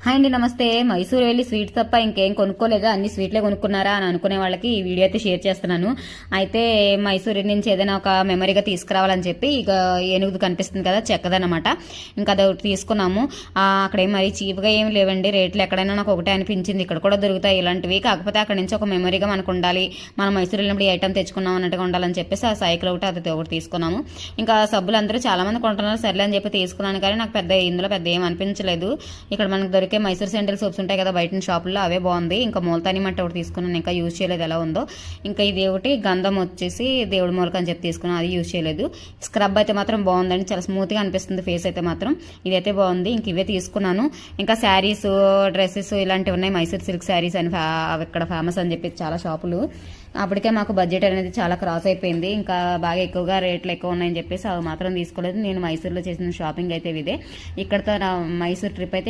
Hi అండి, నమస్తే. మైసూర్ వెళ్ళి స్వీట్స్ తప్ప ఇంకేం కొనుక్కోలేదా, అన్ని స్వీట్లే కొనుక్కున్నారా అని అనుకునే వాళ్ళకి ఈ వీడియో అయితే షేర్ చేస్తున్నాను. అయితే మైసూర్ నుంచి ఏదైనా ఒక మెమరీగా తీసుకురావాలని చెప్పి ఇక ఏనుగుది కనిపిస్తుంది కదా, చెక్కదనమాట. ఇంకా అది ఒకటి తీసుకున్నాము. అక్కడ మరి చీప్గా ఏమి లేవండి, రేట్లు ఎక్కడైనా నాకు ఒకటే అనిపించింది. ఇక్కడ కూడా దొరుకుతాయి ఇలాంటివి, కాకపోతే అక్కడ నుంచి ఒక మెమరీగా మనకు ఉండాలి, మనం మైసూర్ వెళ్ళినప్పుడు ఈ ఐటమ్ తెచ్చుకున్నాం అన్నట్టుగా ఉండాలని చెప్పేసి ఆ సైకిల్ ఒకటి తీసుకున్నాము. ఇంకా సబ్బులు అందరూ చాలా మంది కొంటున్నారు, సర్లే అని చెప్పి తీసుకున్నాను. కానీ నాకు ఇందులో పెద్ద ఏం అనిపించలేదు. ఇక్కడ మనకు దొరికే మైసూర్ శాండిల్ సోప్స్ ఉంటాయి కదా బయట షాపుల్లో, అవే బాగుంది. ఇంకా మూలతాని మట్టి ఒకటి తీసుకున్నాను, ఇంకా యూజ్ చేయలేదు ఎలా ఉందో. ఇంకా ఇది ఒకటి గంధం వచ్చేసి దేవుడి మూలక అని చెప్పి తీసుకున్నాను, అది యూజ్ చేయలేదు. స్క్రబ్ అయితే మాత్రం బాగుందండి, చాలా స్మూత్గా అనిపిస్తుంది ఫేస్ అయితే మాత్రం. ఇదైతే బాగుంది, ఇంక ఇవే తీసుకున్నాను. ఇంకా శారీస్, డ్రెస్సెస్ ఇలాంటివి ఉన్నాయి. మైసూర్ సిల్క్ శారీస్ అని అవి ఇక్కడ ఫేమస్ అని చెప్పి చాలా షాపులు. అప్పటికే మాకు బడ్జెట్ అనేది చాలా క్రాస్ అయిపోయింది, ఇంకా బాగా ఎక్కువగా రేట్లు ఎక్కువ ఉన్నాయని చెప్పేసి అవి మాత్రం తీసుకోలేదు. నేను మైసూర్లో చేసిన షాపింగ్ అయితే ఇదే. ఇక్కడతో నా మైసూర్ ట్రిప్ అయితే